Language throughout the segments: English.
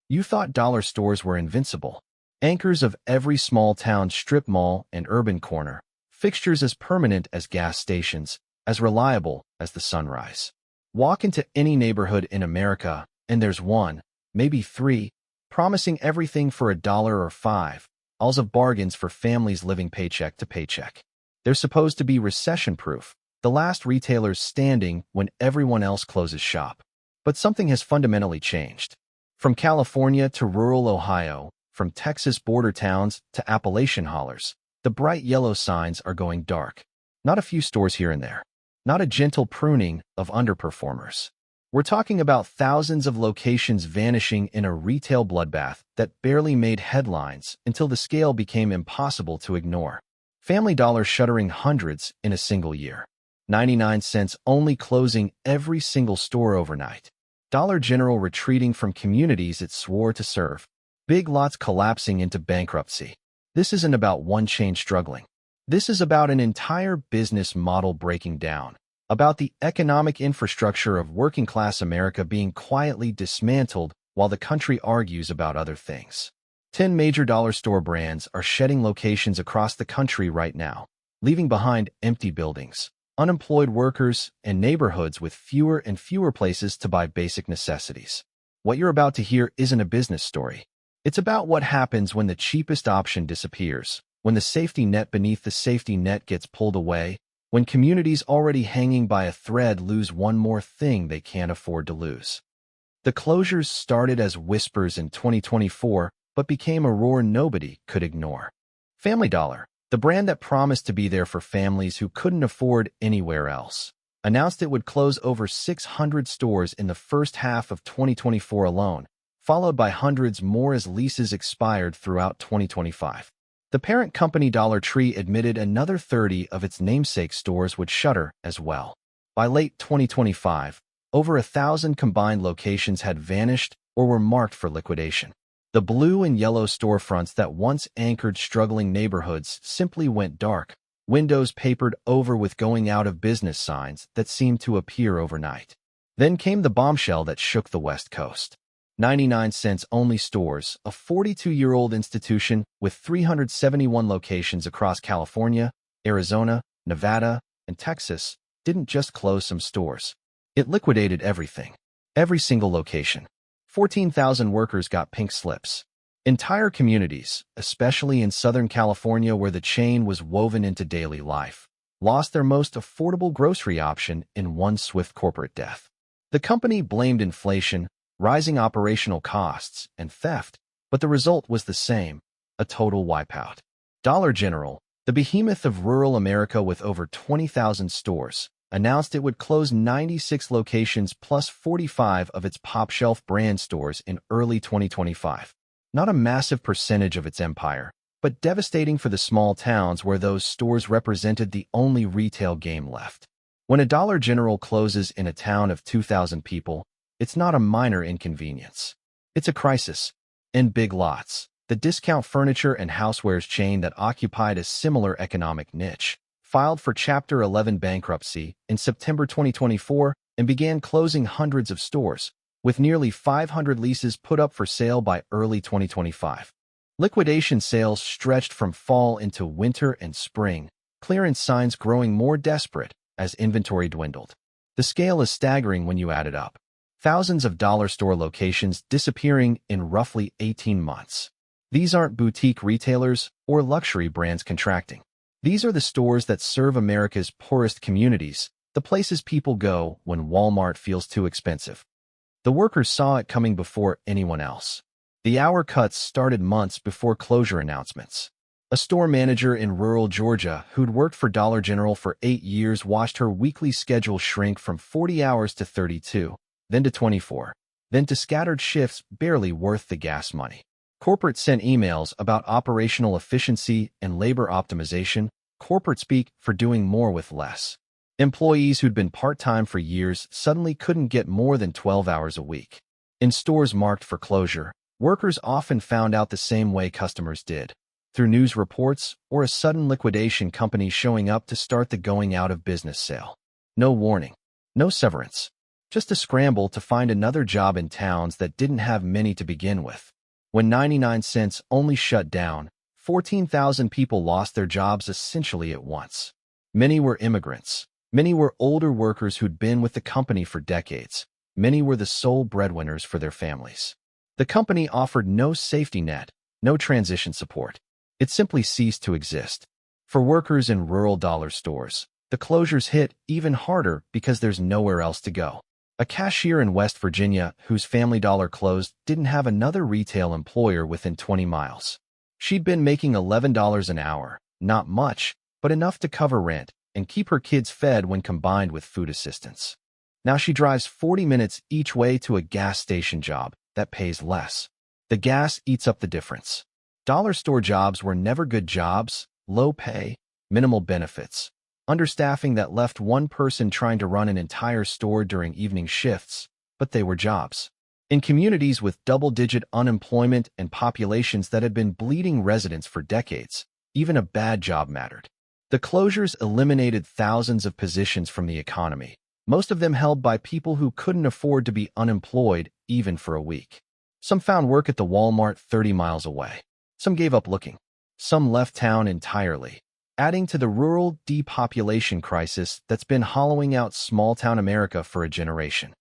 You thought dollar stores were invincible, anchors of every small town strip mall and urban corner, fixtures as permanent as gas stations, as reliable as the sunrise. Walk into any neighborhood in America, and there's one, maybe three, promising everything for $1 or $5, all of bargains for families living paycheck to paycheck. They're supposed to be recession-proof, the last retailers standing when everyone else closes shop. But something has fundamentally changed. From California to rural Ohio, from Texas border towns to Appalachian hollers, the bright yellow signs are going dark. Not a few stores here and there. Not a gentle pruning of underperformers. We're talking about thousands of locations vanishing in a retail bloodbath that barely made headlines until the scale became impossible to ignore. Family Dollar shuttering hundreds in a single year. 99 cents only closing every single store overnight. Dollar General retreating from communities it swore to serve. Big Lots collapsing into bankruptcy. This isn't about one chain struggling. This is about an entire business model breaking down. About the economic infrastructure of working-class America being quietly dismantled while the country argues about other things. 10 major dollar store brands are shedding locations across the country right now, leaving behind empty buildings, unemployed workers, and neighborhoods with fewer and fewer places to buy basic necessities. What you're about to hear isn't a business story. It's about what happens when the cheapest option disappears, when the safety net beneath the safety net gets pulled away, when communities already hanging by a thread lose one more thing they can't afford to lose. The closures started as whispers in 2024, but became a roar nobody could ignore. Family Dollar, the brand that promised to be there for families who couldn't afford anywhere else, announced it would close over 600 stores in the first half of 2024 alone, followed by hundreds more as leases expired throughout 2025. The parent company Dollar Tree admitted another 30 of its namesake stores would shutter as well. By late 2025, over 1,000 combined locations had vanished or were marked for liquidation. The blue and yellow storefronts that once anchored struggling neighborhoods simply went dark, windows papered over with going out of business signs that seemed to appear overnight. Then came the bombshell that shook the West Coast. 99 cents only stores, a 42-year-old institution with 371 locations across California, Arizona, Nevada, and Texas, didn't just close some stores. It liquidated everything. Every single location. 14,000 workers got pink slips. Entire communities, especially in Southern California where the chain was woven into daily life, lost their most affordable grocery option in one swift corporate death. The company blamed inflation, rising operational costs, and theft, but the result was the same, a total wipeout. Dollar General, the behemoth of rural America with over 20,000 stores, announced it would close 96 locations plus 45 of its pop-shelf brand stores in early 2025. Not a massive percentage of its empire, but devastating for the small towns where those stores represented the only retail game left. When a Dollar General closes in a town of 2,000 people, it's not a minor inconvenience. It's a crisis. In Big Lots, the discount furniture and housewares chain that occupied a similar economic niche, filed for Chapter 11 bankruptcy in September 2024 and began closing hundreds of stores, with nearly 500 leases put up for sale by early 2025. Liquidation sales stretched from fall into winter and spring, clearance signs growing more desperate as inventory dwindled. The scale is staggering when you add it up. Thousands of dollar store locations disappearing in roughly 18 months. These aren't boutique retailers or luxury brands contracting. These are the stores that serve America's poorest communities, the places people go when Walmart feels too expensive. The workers saw it coming before anyone else. The hour cuts started months before closure announcements. A store manager in rural Georgia who'd worked for Dollar General for 8 years watched her weekly schedule shrink from 40 hours to 32. Then to 24, then to scattered shifts barely worth the gas money. Corporate sent emails about operational efficiency and labor optimization, corporate speak for doing more with less. Employees who'd been part-time for years suddenly couldn't get more than 12 hours a week. In stores marked for closure, workers often found out the same way customers did, through news reports or a sudden liquidation company showing up to start the going out of business sale. No warning, no severance. just a scramble to find another job in towns that didn't have many to begin with. When 99 cents only shut down, 14,000 people lost their jobs essentially at once. Many were immigrants. Many were older workers who'd been with the company for decades. Many were the sole breadwinners for their families. The company offered no safety net, no transition support. It simply ceased to exist. For workers in rural dollar stores, the closures hit even harder because there's nowhere else to go. A cashier in West Virginia whose Family Dollar closed didn't have another retail employer within 20 miles. She'd been making $11 an hour, not much, but enough to cover rent and keep her kids fed when combined with food assistance. Now she drives 40 minutes each way to a gas station job that pays less. The gas eats up the difference. Dollar store jobs were never good jobs, low pay, minimal benefits. Understaffing that left one person trying to run an entire store during evening shifts, but they were jobs. In communities with double-digit unemployment and populations that had been bleeding residents for decades, even a bad job mattered. The closures eliminated thousands of positions from the economy, most of them held by people who couldn't afford to be unemployed even for a week. Some found work at the Walmart 30 miles away. Some gave up looking. Some left town entirely, adding to the rural depopulation crisis that's been hollowing out small-town America for a generation.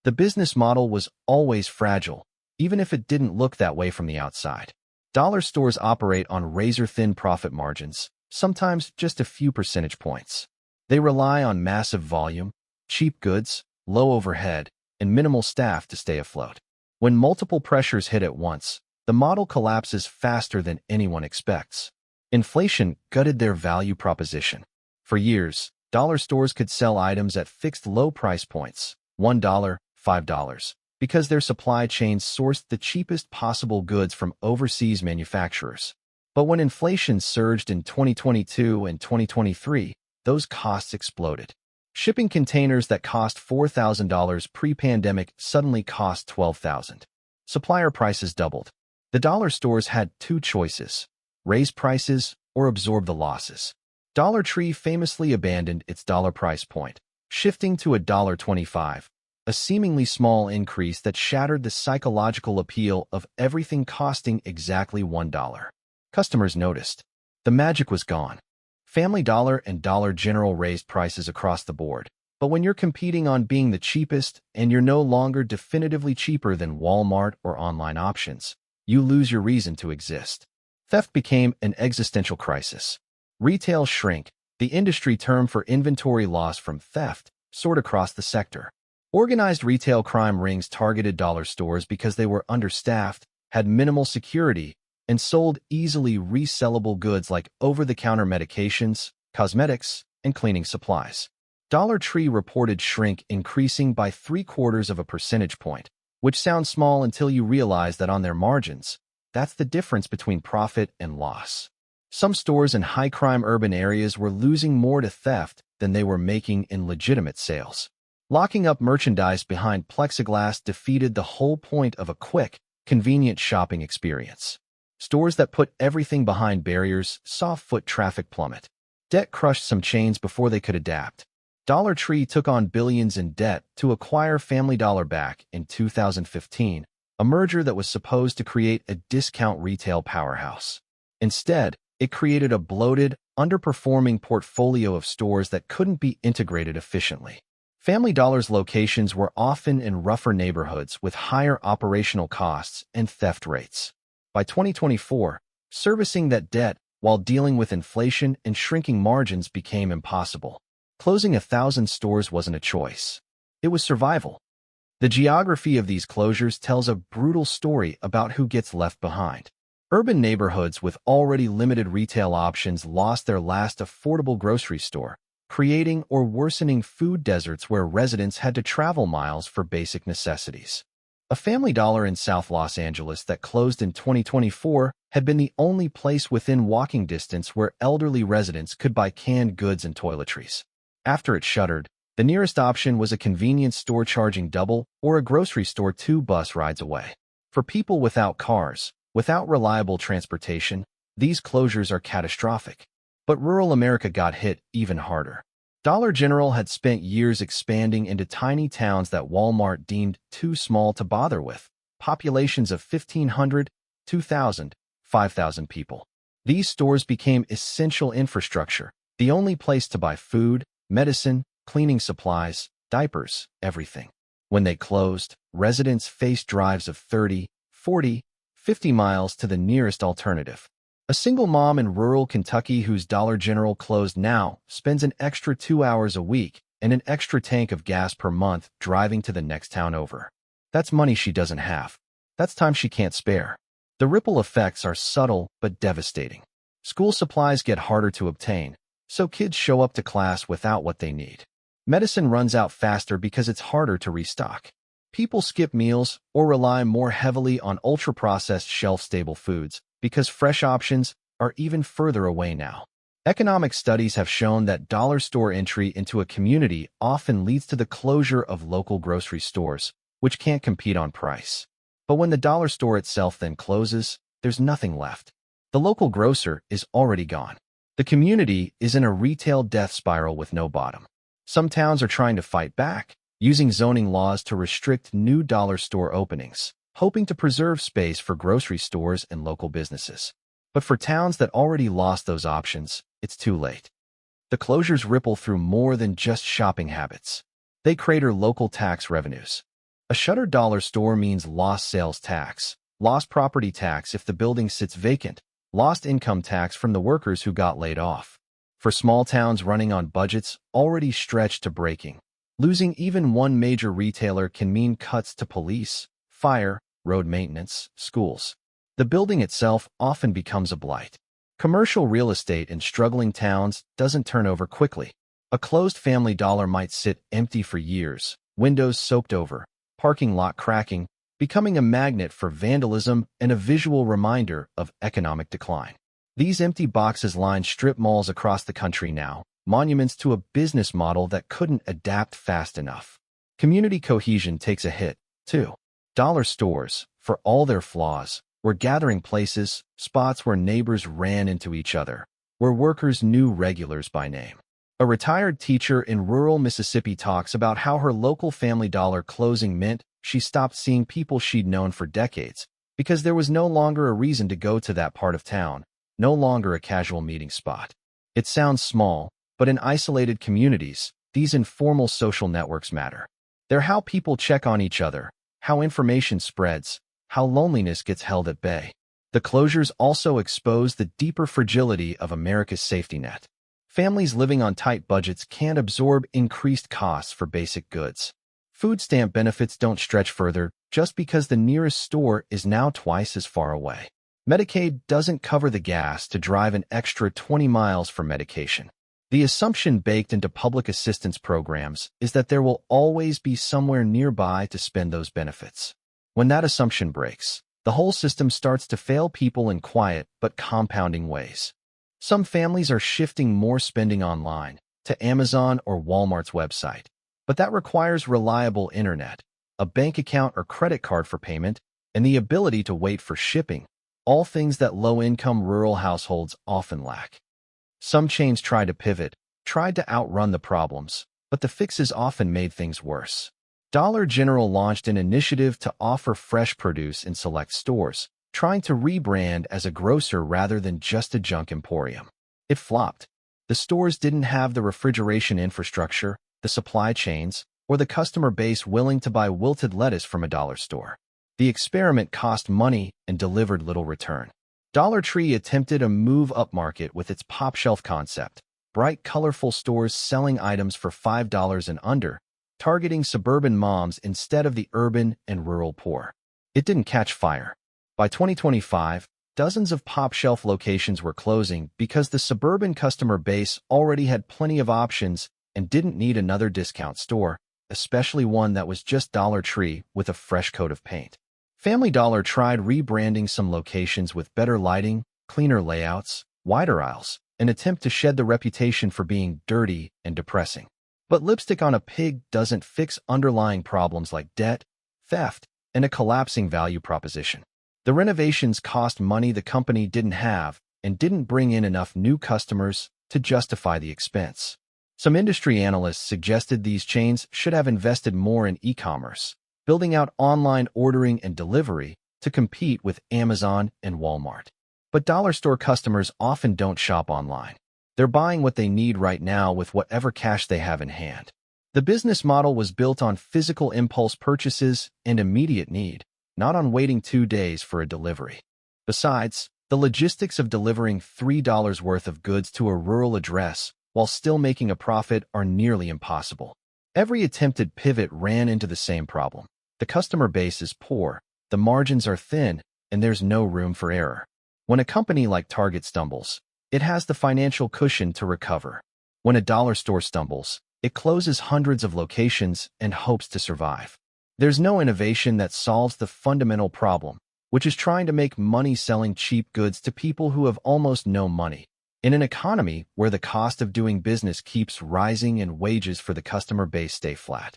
The business model was always fragile, even if it didn't look that way from the outside. Dollar stores operate on razor-thin profit margins, sometimes just a few percentage points. They rely on massive volume, cheap goods, low overhead, and minimal staff to stay afloat. When multiple pressures hit at once, the model collapses faster than anyone expects. Inflation gutted their value proposition. For years, dollar stores could sell items at fixed low price points, $1, $5, because their supply chains sourced the cheapest possible goods from overseas manufacturers. But when inflation surged in 2022 and 2023, those costs exploded. Shipping containers that cost $4,000 pre-pandemic suddenly cost $12,000. Supplier prices doubled. The dollar stores had two choices: raise prices or absorb the losses. Dollar Tree famously abandoned its dollar price point, shifting to $1.25, a seemingly small increase that shattered the psychological appeal of everything costing exactly $1. Customers noticed. The magic was gone. Family Dollar and Dollar General raised prices across the board, but when you're competing on being the cheapest and you're no longer definitively cheaper than Walmart or online options, you lose your reason to exist. Theft became an existential crisis. Retail shrink, the industry term for inventory loss from theft, soared across the sector. Organized retail crime rings targeted dollar stores because they were understaffed, had minimal security, and sold easily resellable goods like over-the-counter medications, cosmetics, and cleaning supplies. Dollar Tree reported shrink increasing by 3/4 of a percentage point, which sounds small until you realize that on their margins, that's the difference between profit and loss. Some stores in high-crime urban areas were losing more to theft than they were making in legitimate sales. Locking up merchandise behind plexiglass defeated the whole point of a quick, convenient shopping experience. Stores that put everything behind barriers saw foot traffic plummet. Debt crushed some chains before they could adapt. Dollar Tree took on billions in debt to acquire Family Dollar back in 2015, a merger that was supposed to create a discount retail powerhouse. Instead, it created a bloated, underperforming portfolio of stores that couldn't be integrated efficiently. Family Dollar's locations were often in rougher neighborhoods with higher operational costs and theft rates. By 2024, servicing that debt while dealing with inflation and shrinking margins became impossible. Closing 1,000 stores wasn't a choice. It was survival. The geography of these closures tells a brutal story about who gets left behind. Urban neighborhoods with already limited retail options lost their last affordable grocery store, creating or worsening food deserts where residents had to travel miles for basic necessities. A Family Dollar in South Los Angeles that closed in 2024 had been the only place within walking distance where elderly residents could buy canned goods and toiletries. After it shuttered, the nearest option was a convenience store charging double or a grocery store 2 bus rides away. For people without cars, without reliable transportation, these closures are catastrophic. But rural America got hit even harder. Dollar General had spent years expanding into tiny towns that Walmart deemed too small to bother with, populations of 1,500, 2,000, 5,000 people. These stores became essential infrastructure, the only place to buy food, medicine, cleaning supplies, diapers, everything. When they closed, residents faced drives of 30, 40, 50 miles to the nearest alternative. A single mom in rural Kentucky whose Dollar General closed now spends an extra 2 hours a week and an extra tank of gas per month driving to the next town over. That's money she doesn't have. That's time she can't spare. The ripple effects are subtle but devastating. School supplies get harder to obtain, so kids show up to class without what they need. Medicine runs out faster because it's harder to restock. People skip meals or rely more heavily on ultra-processed shelf-stable foods because fresh options are even further away now. Economic studies have shown that dollar store entry into a community often leads to the closure of local grocery stores, which can't compete on price. But when the dollar store itself then closes, there's nothing left. The local grocer is already gone. The community is in a retail death spiral with no bottom. Some towns are trying to fight back, using zoning laws to restrict new dollar store openings, hoping to preserve space for grocery stores and local businesses. But for towns that already lost those options, it's too late. The closures ripple through more than just shopping habits. They crater local tax revenues. A shuttered dollar store means lost sales tax, lost property tax if the building sits vacant, lost income tax from the workers who got laid off. For small towns running on budgets already stretched to breaking, losing even one major retailer can mean cuts to police, fire, road maintenance, schools. The building itself often becomes a blight. Commercial real estate in struggling towns doesn't turn over quickly. A closed Family Dollar might sit empty for years, windows soaked over, parking lot cracking, becoming a magnet for vandalism and a visual reminder of economic decline. These empty boxes line strip malls across the country now, monuments to a business model that couldn't adapt fast enough. Community cohesion takes a hit, too. Dollar stores, for all their flaws, were gathering places, spots where neighbors ran into each other, where workers knew regulars by name. A retired teacher in rural Mississippi talks about how her local Family Dollar closing meant she stopped seeing people she'd known for decades because there was no longer a reason to go to that part of town, no longer a casual meeting spot. It sounds small, but in isolated communities, these informal social networks matter. They're how people check on each other, how information spreads, how loneliness gets held at bay. The closures also expose the deeper fragility of America's safety net. Families living on tight budgets can't absorb increased costs for basic goods. Food stamp benefits don't stretch further just because the nearest store is now twice as far away. Medicaid doesn't cover the gas to drive an extra 20 miles for medication. The assumption baked into public assistance programs is that there will always be somewhere nearby to spend those benefits. When that assumption breaks, the whole system starts to fail people in quiet but compounding ways. Some families are shifting more spending online, to Amazon or Walmart's website. But that requires reliable internet, a bank account or credit card for payment, and the ability to wait for shipping, all things that low-income rural households often lack. Some chains tried to pivot, tried to outrun the problems, but the fixes often made things worse. Dollar General launched an initiative to offer fresh produce in select stores, trying to rebrand as a grocer rather than just a junk emporium. It flopped. The stores didn't have the refrigeration infrastructure, the supply chains, or the customer base willing to buy wilted lettuce from a dollar store. The experiment cost money and delivered little return. Dollar Tree attempted a move upmarket with its pop shelf concept, bright, colorful stores selling items for $5 and under, targeting suburban moms instead of the urban and rural poor. It didn't catch fire. By 2025, dozens of pop shelf locations were closing because the suburban customer base already had plenty of options and didn't need another discount store, especially one that was just Dollar Tree with a fresh coat of paint. Family Dollar tried rebranding some locations with better lighting, cleaner layouts, wider aisles, an attempt to shed the reputation for being dirty and depressing. But lipstick on a pig doesn't fix underlying problems like debt, theft, and a collapsing value proposition. The renovations cost money the company didn't have and didn't bring in enough new customers to justify the expense. Some industry analysts suggested these chains should have invested more in e-commerce, building out online ordering and delivery to compete with Amazon and Walmart. But dollar store customers often don't shop online. They're buying what they need right now with whatever cash they have in hand. The business model was built on physical impulse purchases and immediate need, not on waiting 2 days for a delivery. Besides, the logistics of delivering $3 worth of goods to a rural address while still making a profit are nearly impossible. Every attempted pivot ran into the same problem. The customer base is poor, the margins are thin, and there's no room for error. When a company like Target stumbles, it has the financial cushion to recover. When a dollar store stumbles, it closes hundreds of locations and hopes to survive. There's no innovation that solves the fundamental problem, which is trying to make money selling cheap goods to people who have almost no money. In an economy where the cost of doing business keeps rising and wages for the customer base stay flat.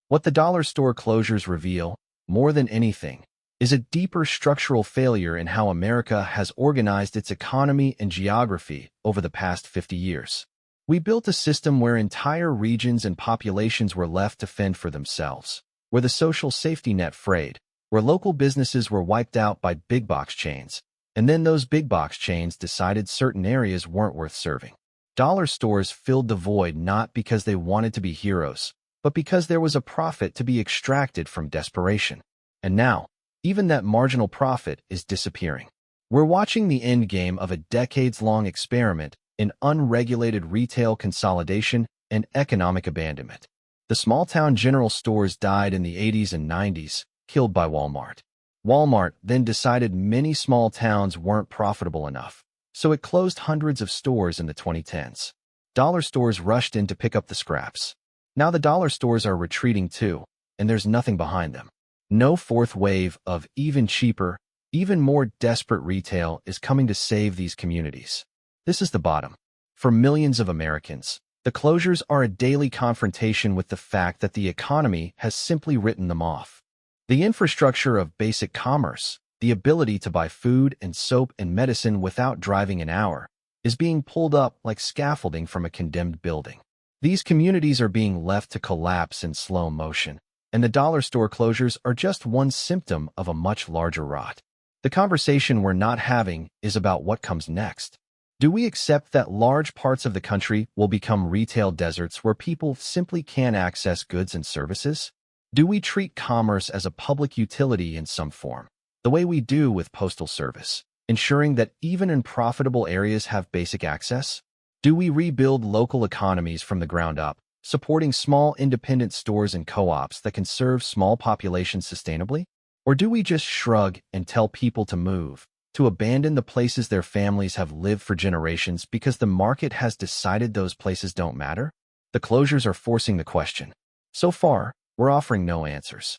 What the dollar store closures reveal, more than anything, is a deeper structural failure in how America has organized its economy and geography over the past 50 years. We built a system where entire regions and populations were left to fend for themselves, where the social safety net frayed, where local businesses were wiped out by big box chains, and then those big box chains decided certain areas weren't worth serving. Dollar stores filled the void not because they wanted to be heroes, but because there was a profit to be extracted from desperation. And now, even that marginal profit is disappearing. We're watching the end game of a decades-long experiment in unregulated retail consolidation and economic abandonment. The small-town general stores died in the 80s and 90s, killed by Walmart. Walmart then decided many small towns weren't profitable enough, so it closed hundreds of stores in the 2010s. Dollar stores rushed in to pick up the scraps. Now the dollar stores are retreating too, and there's nothing behind them. No fourth wave of even cheaper, even more desperate retail is coming to save these communities. This is the bottom. For millions of Americans, the closures are a daily confrontation with the fact that the economy has simply written them off. The infrastructure of basic commerce, the ability to buy food and soap and medicine without driving an hour, is being pulled up like scaffolding from a condemned building. These communities are being left to collapse in slow motion, and the dollar store closures are just one symptom of a much larger rot. The conversation we're not having is about what comes next. Do we accept that large parts of the country will become retail deserts where people simply can't access goods and services? Do we treat commerce as a public utility in some form, the way we do with postal service, ensuring that even unprofitable areas have basic access? Do we rebuild local economies from the ground up, supporting small independent stores and co-ops that can serve small populations sustainably? Or do we just shrug and tell people to move, to abandon the places their families have lived for generations because the market has decided those places don't matter? The closures are forcing the question. So far, we're offering no answers.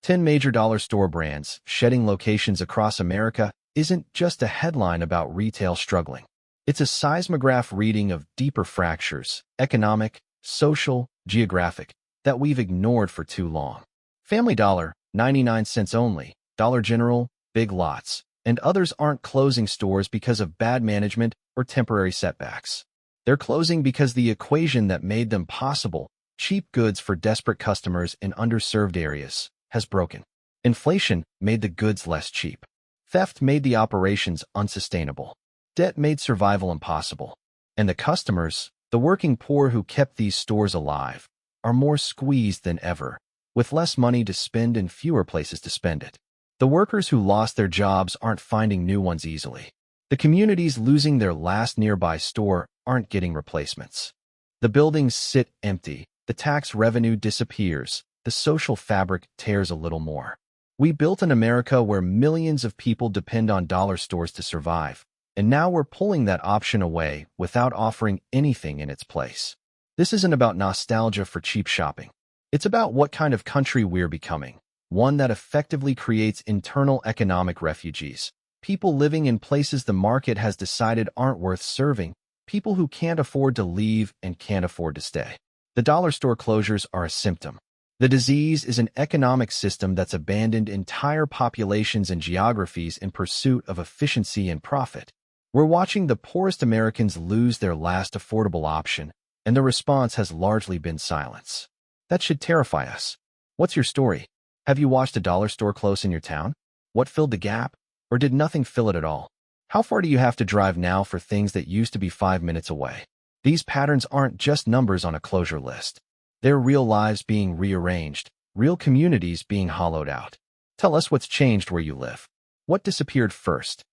10 major dollar store brands shedding locations across America isn't just a headline about retail struggling. It's a seismograph reading of deeper fractures, economic, social, geographic, that we've ignored for too long. Family Dollar, 99 cents only, Dollar General, Big Lots, and others aren't closing stores because of bad management or temporary setbacks. They're closing because the equation that made them possible, cheap goods for desperate customers in underserved areas, has broken. Inflation made the goods less cheap. Theft made the operations unsustainable. Debt made survival impossible. And the customers, the working poor who kept these stores alive, are more squeezed than ever, with less money to spend and fewer places to spend it. The workers who lost their jobs aren't finding new ones easily. The communities losing their last nearby store aren't getting replacements. The buildings sit empty. The tax revenue disappears, the social fabric tears a little more. We built an America where millions of people depend on dollar stores to survive, and now we're pulling that option away without offering anything in its place. This isn't about nostalgia for cheap shopping. It's about what kind of country we're becoming, one that effectively creates internal economic refugees, people living in places the market has decided aren't worth serving, people who can't afford to leave and can't afford to stay. The dollar store closures are a symptom. The disease is an economic system that's abandoned entire populations and geographies in pursuit of efficiency and profit. We're watching the poorest Americans lose their last affordable option, and the response has largely been silence. That should terrify us. What's your story? Have you watched a dollar store close in your town? What filled the gap? Or did nothing fill it at all? How far do you have to drive now for things that used to be 5 minutes away? These patterns aren't just numbers on a closure list. They're real lives being rearranged, real communities being hollowed out. Tell us what's changed where you live. What disappeared first?